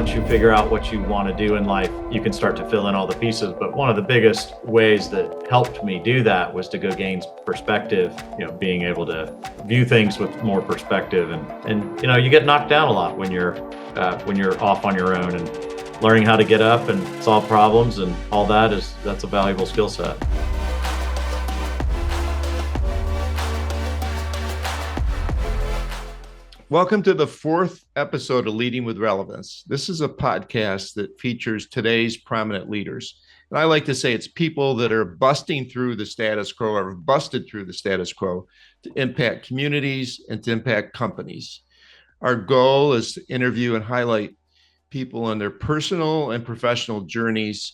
once you figure out what you want to do in life, you can start to fill in all the pieces. But one of the biggest ways that helped me do that was to go gain perspective, being able to view things with more perspective. And you get knocked down a lot when you're off on your own, and learning how to get up and solve problems and all that's a valuable skill set. Welcome to the fourth episode of Leading with Relevance. This is a podcast that features today's prominent leaders. And I like to say it's people that are busting through the status quo or have busted through the status quo to impact communities and to impact companies. Our goal is to interview and highlight people on their personal and professional journeys.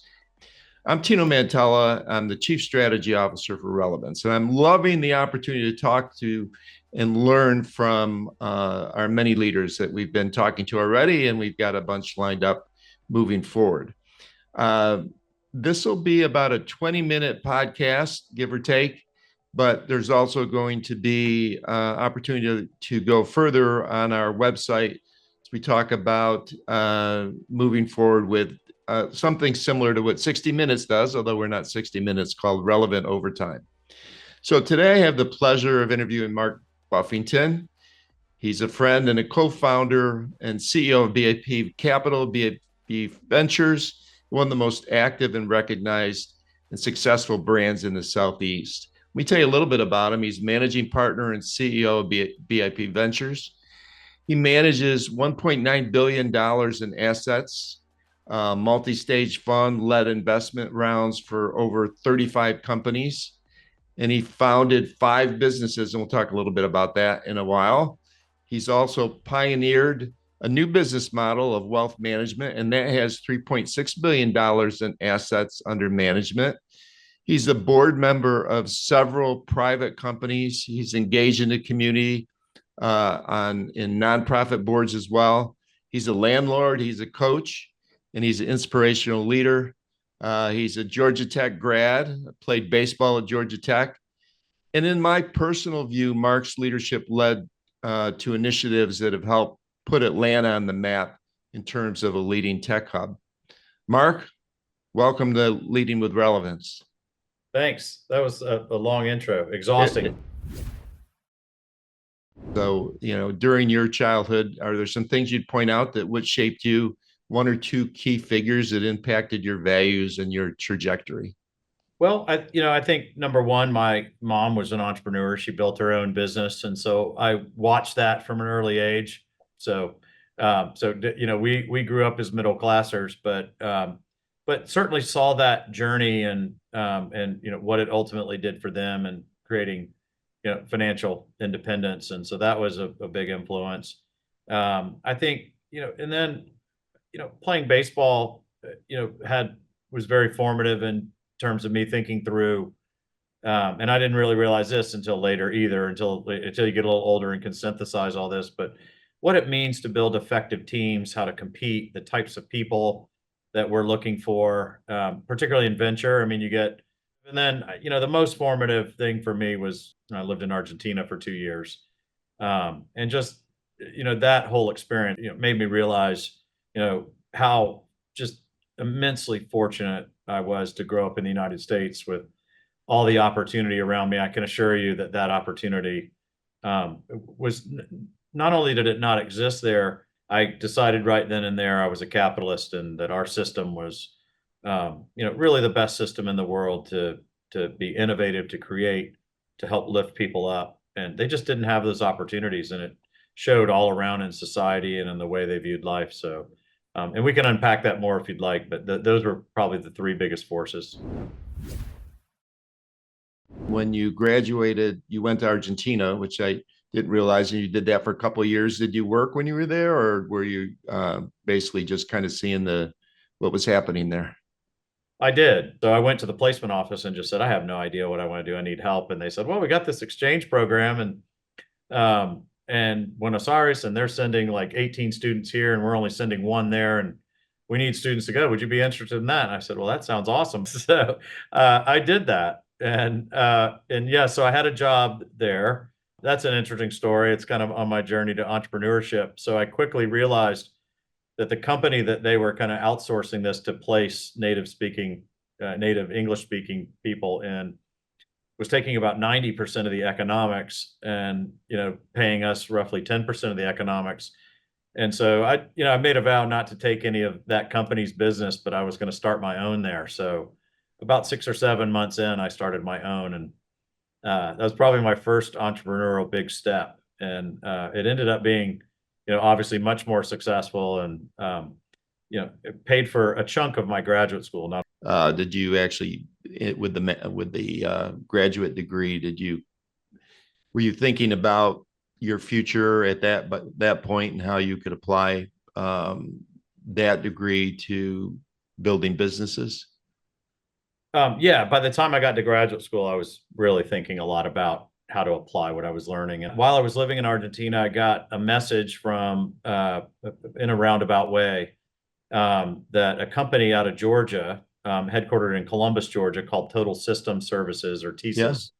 I'm Tino Mantella. I'm the Chief Strategy Officer for Relevance, and I'm loving the opportunity to talk to and learn from our many leaders that we've been talking to already, and we've got a bunch lined up moving forward. This will be about a 20-minute podcast, give or take, but there's also going to be opportunity to go further on our website as we talk about moving forward with something similar to what 60 Minutes does, although we're not 60 Minutes, called Relevant Overtime. So today I have the pleasure of interviewing Mark Buffington. He's a friend and a co-founder and CEO of BIP Capital, BIP Ventures, one of the most active and recognized and successful brands in the Southeast. Let me tell you a little bit about him. He's managing partner and CEO of BIP Ventures. He manages $1.9 billion in assets, multi-stage fund led investment rounds for over 35 companies. And he founded 5 businesses, and we'll talk a little bit about that in a while. He's also pioneered a new business model of wealth management, and that has $3.6 billion in assets under management. He's a board member of several private companies. He's engaged in the community in nonprofit boards as well. He's a landlord, he's a coach, and he's an inspirational leader. He's a Georgia Tech grad, played baseball at Georgia Tech. And in my personal view, Mark's leadership led to initiatives that have helped put Atlanta on the map in terms of a leading tech hub. Mark, welcome to Leading with Relevance. Thanks. That was a long intro, exhausting. So, during your childhood, are there some things you'd point out that what shaped you? One or two key figures that impacted your values and your trajectory? Well, I think number one, my mom was an entrepreneur. She built her own business, and so I watched that from an early age. So, we grew up as middle classers, but certainly saw that journey and what it ultimately did for them and creating financial independence, and so that was a big influence. I think and then playing baseball, was very formative in terms of me thinking through, and I didn't really realize this until later either, until you get a little older and can synthesize all this, but what it means to build effective teams, how to compete, the types of people that we're looking for, particularly in venture. I mean, and then, the most formative thing for me was I lived in Argentina for 2 years. And just, that whole experience, made me realize, how just immensely fortunate I was to grow up in the United States with all the opportunity around me. I can assure you that opportunity was not only did it not exist there, I decided right then and there I was a capitalist, and that our system was, really the best system in the world to be innovative, to create, to help lift people up. And they just didn't have those opportunities, and it showed all around in society and in the way they viewed life. So, and we can unpack that more if you'd like, but those were probably the 3 biggest forces. When you graduated, you went to Argentina, which I didn't realize, and you did that for a couple of years. Did you work when you were there, or were you basically just kind of seeing what was happening there? I did. So I went to the placement office and just said, I have no idea what I want to do. I need help. And they said, well, we got this exchange program and Buenos Aires, and they're sending like 18 students here, and we're only sending 1 there, and we need students to go. Would you be interested in that? And I said, well, that sounds awesome. So I did that. And yeah, so I had a job there. That's an interesting story. It's kind of on my journey to entrepreneurship. So I quickly realized that the company that they were kind of outsourcing this to place native English speaking people in was taking about 90% of the economics and, paying us roughly 10% of the economics. And so I made a vow not to take any of that company's business, but I was going to start my own there. So about 6 or 7 months in, I started my own, and that was probably my first entrepreneurial big step. And it ended up being, obviously much more successful, and it paid for a chunk of my graduate school. Not Did you actually, with the graduate degree, were you thinking about your future at that point and how you could apply that degree to building businesses? Yeah, by the time I got to graduate school, I was really thinking a lot about how to apply what I was learning. And while I was living in Argentina, I got a message from, in a roundabout way, that a company out of Georgia, headquartered in Columbus, Georgia, called Total System Services, or Yeah. TSYS,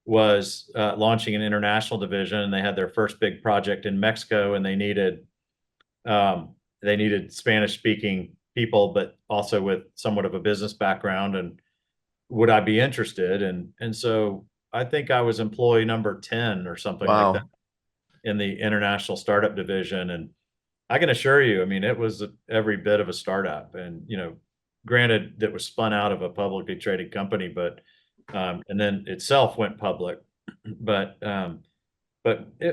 was launching an international division. And they had their first big project in Mexico, and they needed Spanish speaking people, but also with somewhat of a business background. And would I be interested? And so I think I was employee number 10 or something like that Wow. in the international startup division. And I can assure you, I mean, it was every bit of a startup. And, granted, that was spun out of a publicly traded company, but and then itself went public. But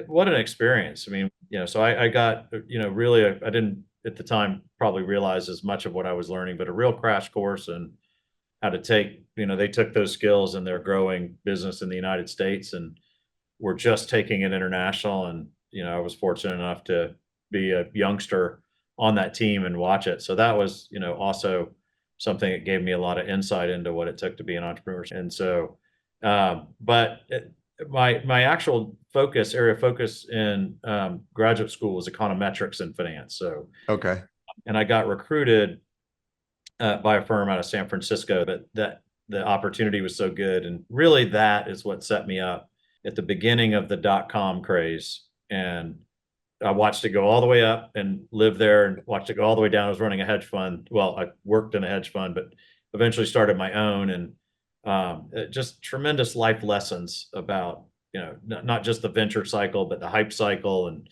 what an experience. I mean, so I got, really, I didn't at the time probably realize as much of what I was learning, but a real crash course in how to take, they took those skills in their growing business in the United States, and were just taking it international. And, I was fortunate enough to be a youngster on that team and watch it. So that was, also something that gave me a lot of insight into what it took to be an entrepreneur. And so, but my actual area of focus in graduate school was econometrics and finance. So, Okay. and I got recruited by a firm out of San Francisco, that the opportunity was so good. And really, that is what set me up at the beginning of the dot-com craze. And I watched it go all the way up and lived there, and watched it go all the way down. I was running a hedge fund. Well, I worked in a hedge fund, but eventually started my own. And just tremendous life lessons about, not just the venture cycle, but the hype cycle, and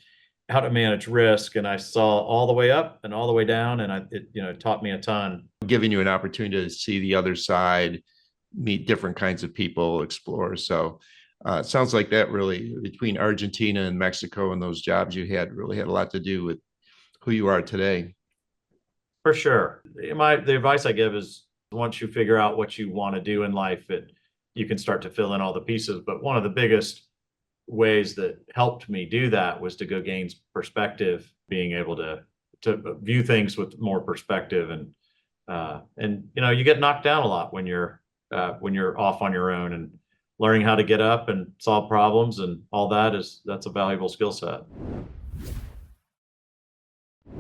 how to manage risk. And I saw all the way up and all the way down, and it taught me a ton. Giving you an opportunity to see the other side, meet different kinds of people, explore. So it sounds like that really, between Argentina and Mexico and those jobs you had, really had a lot to do with who you are today. For sure. The advice I give is, once you figure out what you want to do in life, you can start to fill in all the pieces. But one of the biggest ways that helped me do that was to go gain perspective, being able to view things with more perspective. And you get knocked down a lot when you're off on your own, and learning how to get up and solve problems and all that's a valuable skill set.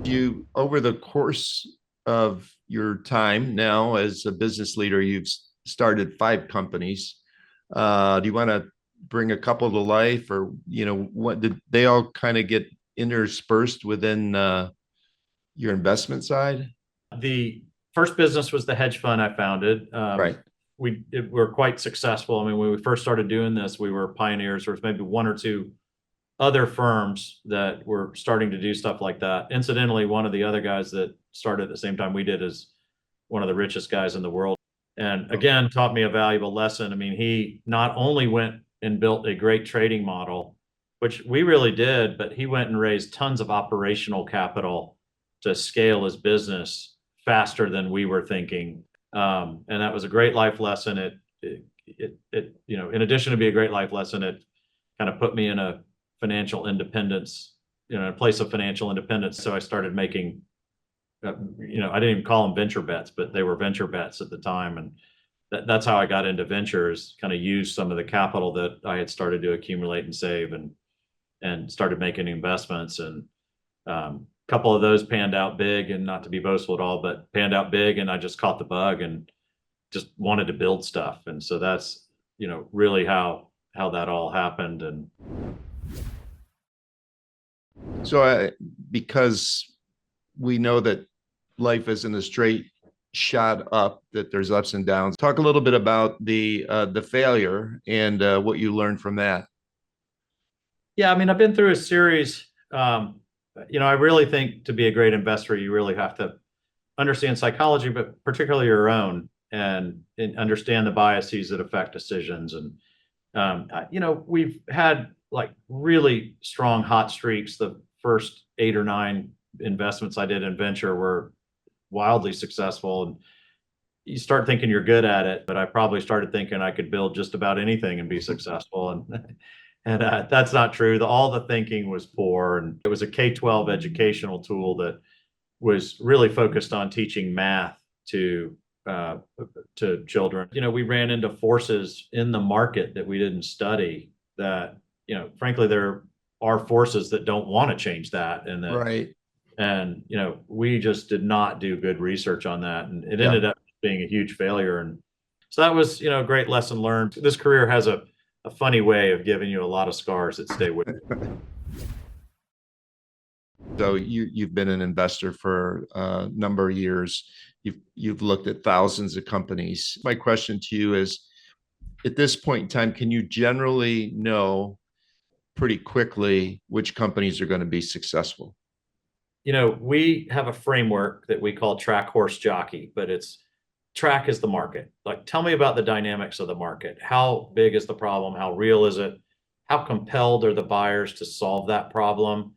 You, over the course of your time now as a business leader, you've started 5 companies. Do you want to bring a couple to life, or what did they all kind of get interspersed within your investment side? The first business was the hedge fund I founded. Right. We're quite successful. I mean, when we first started doing this, we were pioneers. There was maybe one or two other firms that were starting to do stuff like that. Incidentally, one of the other guys that started at the same time we did is one of the richest guys in the world. And again, taught me a valuable lesson. I mean, he not only went and built a great trading model, which we really did, but he went and raised tons of operational capital to scale his business faster than we were thinking. And that was a great life lesson. In addition to be a great life lesson, it kind of put me in a financial independence, a place of financial independence. So I started making, I didn't even call them venture bets, but they were venture bets at the time. And that's how I got into ventures, kind of used some of the capital that I had started to accumulate and save, and started making investments. And a couple of those panned out big, and not to be boastful at all, but panned out big. And I just caught the bug and just wanted to build stuff. And so that's, really how that all happened. And So because we know that life isn't a straight shot up, that there's ups and downs. Talk a little bit about the failure and what you learned from that. Yeah, I mean, I've been through a series. I really think to be a great investor, you really have to understand psychology, but particularly your own, and understand the biases that affect decisions. And we've had like really strong hot streaks. The first 8 or 9 investments I did in venture were wildly successful, and you start thinking you're good at it. But I probably started thinking I could build just about anything and be successful, and that's not true. All the thinking was poor, and it was a K-12 educational tool that was really focused on teaching math uh, to children. We ran into forces in the market that we didn't study. That frankly, there are forces that don't want to change that, Right. and we just did not do good research on that, and it Yeah. ended up being a huge failure. And so that was a great lesson learned. This career has a funny way of giving you a lot of scars that stay with you. So you've been an investor for a number of years. You've looked at thousands of companies. My question to you is, at this point in time, can you generally know pretty quickly which companies are going to be successful? We have a framework that we call track horse jockey, but it's track is the market. Like, tell me about the dynamics of the market. How big is the problem? How real is it? How compelled are the buyers to solve that problem?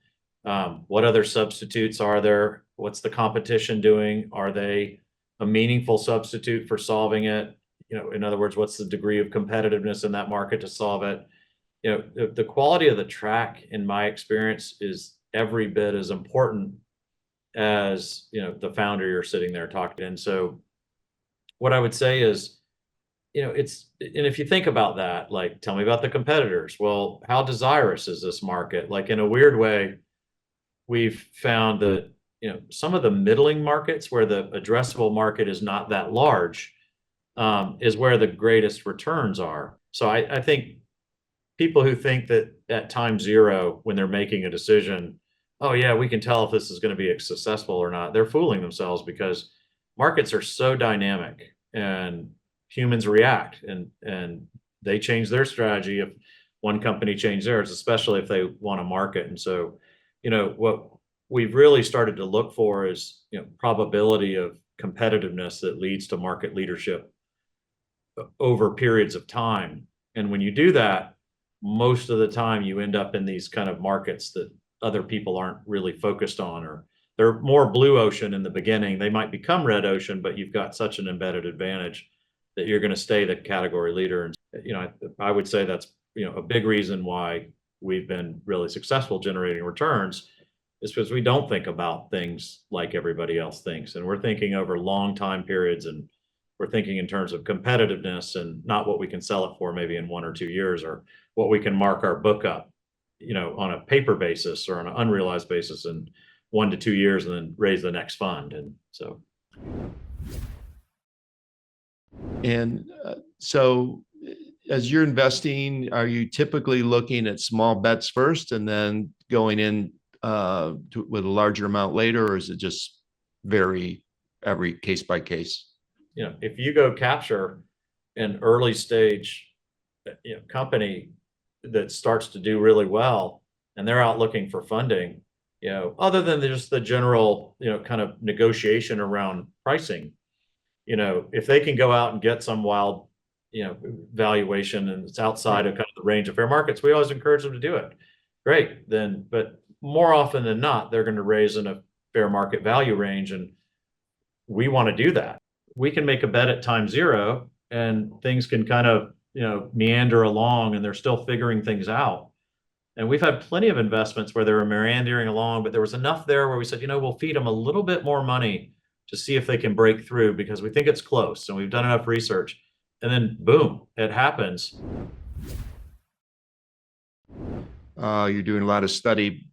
What other substitutes are there? What's the competition doing? Are they a meaningful substitute for solving it? In other words, what's the degree of competitiveness in that market to solve it? The quality of the track, in my experience, is every bit as important as the founder you're sitting there talking. And so what I would say is, and if you think about that, like, tell me about the competitors. Well, how desirous is this market? Like, in a weird way, we've found that some of the middling markets where the addressable market is not that large, is where the greatest returns are. So I think people who think that at time zero, when they're making a decision, oh yeah, we can tell if this is going to be successful or not, they're fooling themselves, because markets are so dynamic, and humans react, and they change their strategy if one company changes theirs, especially if they want to market. And so, what we've really started to look for is probability of competitiveness that leads to market leadership over periods of time. And when you do that, most of the time you end up in these kind of markets that other people aren't really focused on, or they're more blue ocean in the beginning. They might become red ocean, but you've got such an embedded advantage that you're going to stay the category leader. And I would say that's a big reason why we've been really successful generating returns, is because we don't think about things like everybody else thinks, and we're thinking over long time periods, and we're thinking in terms of competitiveness, and not what we can sell it for maybe in 1 or 2 years, or what we can mark our book up, on a paper basis or on an unrealized basis in 1 to 2 years, and then raise the next fund. And so, And so, as you're investing, are you typically looking at small bets first and then going in with a larger amount later, or is it just vary every case by case? if you go capture an early stage company that starts to do really well, and they're out looking for funding, other than just the general, kind of negotiation around pricing, if they can go out and get some wild, valuation, and it's outside of kind of the range of fair markets, we always encourage them to do it. Great, then, but more often than not, they're going to raise in a fair market value range, and we want to do that. We can make a bet at time zero, and things can kind of, meander along, and they're still figuring things out. And we've had plenty of investments where they were meandering along, but there was enough there where we said, we'll feed them a little bit more money to see if they can break through, because we think it's close and we've done enough research. And then boom, it happens. You're doing a lot of study,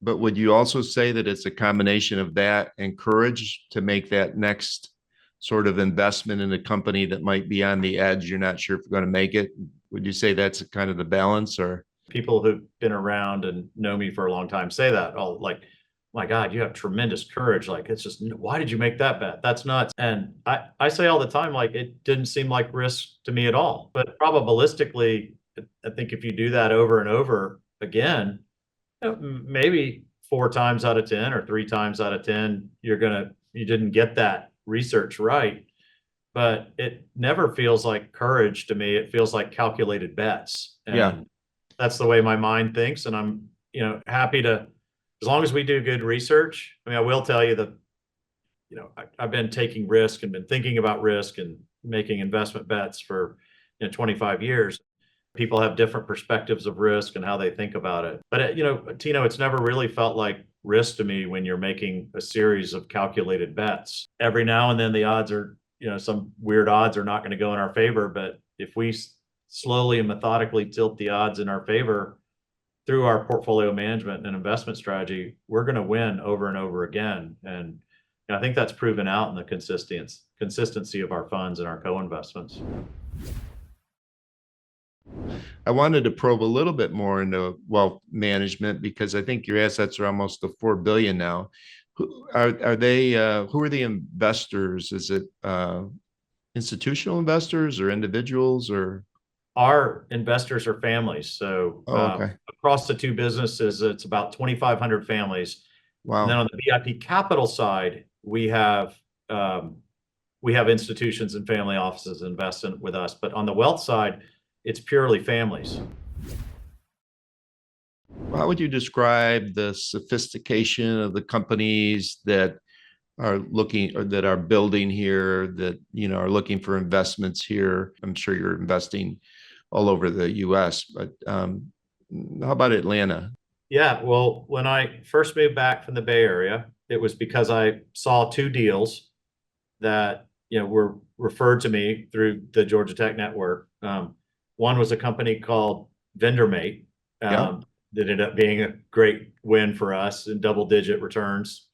but would you also say that it's a combination of that and courage to make that next sort of investment in a company that might be on the edge? You're not sure if you're going to make it. Would you say that's kind of the balance? Or People who've been around and know me for a long time say that. Oh, like, my God, you have tremendous courage. Like, it's just, why did you make that bet? That's nuts. And I say all the time, like, it didn't seem like risk to me at all. But probabilistically, I think if you do that over and over again, maybe 4 times out of 10 or 3 times out of 10, you didn't get that research right. But it never feels like courage to me. It feels like calculated bets. Yeah. And that's the way my mind thinks. And I'm, happy to, as long as we do good research. I mean, I will tell you that, I've been taking risk and been thinking about risk and making investment bets for, 25 years. People have different perspectives of risk and how they think about it. But, Tino, it's never really felt like risk to me when you're making a series of calculated bets. Every now and then the odds are, some weird odds are not going to go in our favor. But if we slowly and methodically tilt the odds in our favor through our portfolio management and investment strategy, we're going to win over and over again. And I think that's proven out in the consistency of our funds and our co-investments. I wanted to probe a little bit more into wealth management because I think your assets are almost to 4 billion now. Who are they? Who are the investors? Is it institutional investors or individuals or? Our investors are families. So Oh, okay. across the two businesses, it's about 2,500 families. And then Wow. on the BIP Capital side, we have institutions and family offices investing with us. But on the wealth side, it's purely families. How would you describe the sophistication of the companies that are looking or that are building here, that are looking for investments here? I'm sure you're investing all over the U.S., but how about Atlanta? Yeah, well, when I first moved back from the Bay Area, it was because I saw 2 deals that were referred to me through the Georgia Tech network. One was a company called VendorMate, Yeah. that ended up being a great win for us in double-digit returns,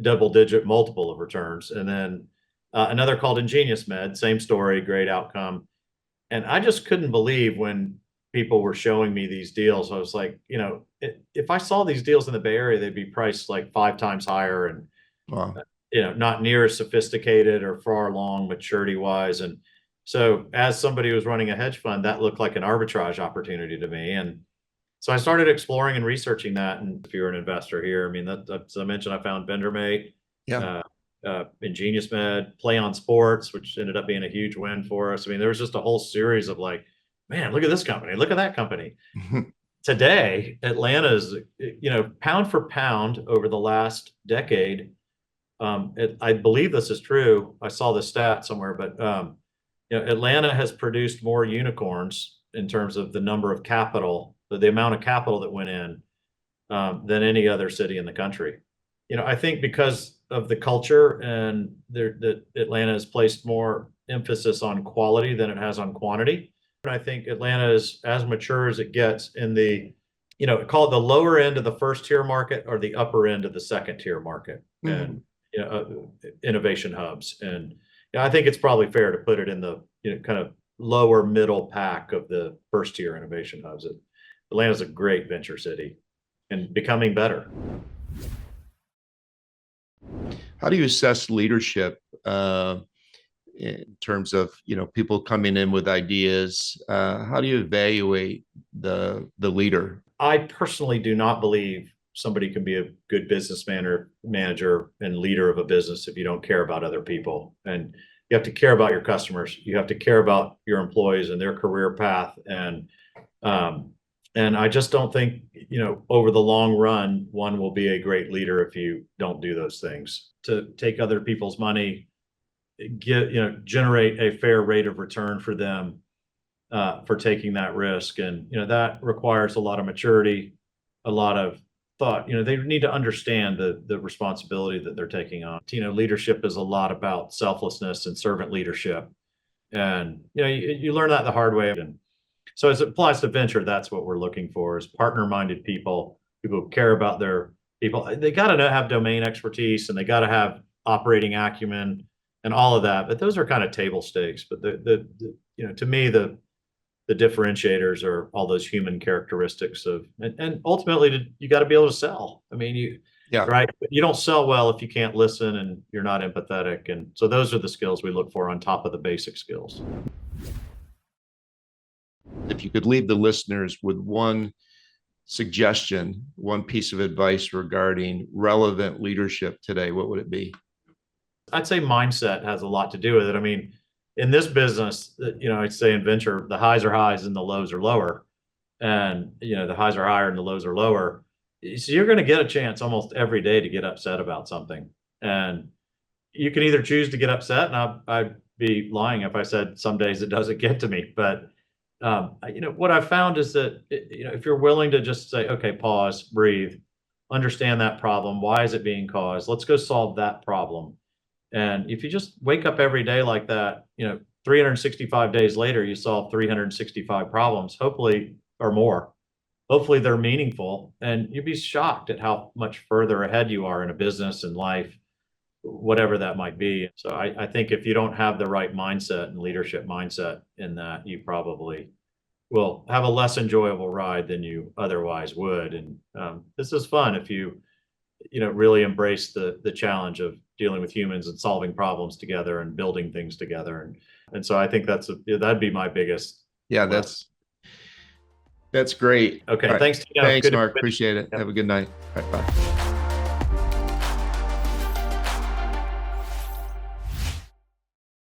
double-digit multiple of returns, and then another called Ingenious Med, same story, great outcome. And I just couldn't believe when people were showing me these deals. I was like, if I saw these deals in the Bay Area, they'd be priced like 5 times higher and Wow. not near as sophisticated or far along maturity wise. And so as somebody who was running a hedge fund, that looked like an arbitrage opportunity to me. And so I started exploring and researching that. And if you're an investor here, I mean, as I mentioned, I found VendorMate, Yeah. Ingenious Med, Play on Sports, which ended up being a huge win for us. I mean, there was just a whole series of like, man, look at this company, look at that company. Today, Atlanta is, pound for pound over the last decade. I believe this is true. I saw the stat somewhere, but Atlanta has produced more unicorns in terms of the number of capital, the amount of capital that went in, than any other city in the country. I think because of the culture and that Atlanta has placed more emphasis on quality than it has on quantity. And I think Atlanta is as mature as it gets in the, call it the lower end of the first tier market or the upper end of the second tier market. And innovation hubs. And I think it's probably fair to put it in the kind of lower middle pack of the first tier innovation hubs. Atlanta's a great venture city and becoming better. How do you assess leadership in terms of people coming in with ideas? How do you evaluate the leader? I personally do not believe somebody can be a good businessman or manager and leader of a business if you don't care about other people. And you have to care about your customers. You have to care about your employees and their career path. And I just don't think, over the long run, one will be a great leader if you don't do those things. To take other people's money, generate a fair rate of return for them, for taking that risk. And, that requires a lot of maturity, a lot of thought. They need to understand the responsibility that they're taking on. Leadership is a lot about selflessness and servant leadership. And, you learn that the hard way. And so as it applies to venture, that's what we're looking for is partner-minded people who care about their people. They got to have domain expertise and they got to have operating acumen and all of that. But those are kind of table stakes. But to me, the differentiators are all those human characteristics and ultimately you got to be able to sell. I mean, Yeah. right? You don't sell well if you can't listen and you're not empathetic. And so those are the skills we look for on top of the basic skills. If you could leave the listeners with one suggestion, one piece of advice regarding relevant leadership today, what would it be? I'd say mindset has a lot to do with it. I mean, in this business, I'd say in venture, the highs are highs and the lows are lower. And, the highs are higher and the lows are lower. So you're going to get a chance almost every day to get upset about something. And you can either choose to get upset, and I'd be lying if I said some days it doesn't get to me. But, what I've found is that, if you're willing to just say, okay, pause, breathe, understand that problem. Why is it being caused? Let's go solve that problem. And if you just wake up every day like that, 365 days later, you solve 365 problems, hopefully, or more. Hopefully they're meaningful, and you'd be shocked at how much further ahead you are in a business and life, whatever that might be. So I think if you don't have the right mindset and leadership mindset in that, you probably will have a less enjoyable ride than you otherwise would. And this is fun if you really embrace the challenge of dealing with humans and solving problems together and building things together. And so I think that'd be my biggest. Yeah, that's great. Okay. Right. Thanks, Tino. Thanks, Good Mark. Appreciate it. Yep. Have a good night. Bye.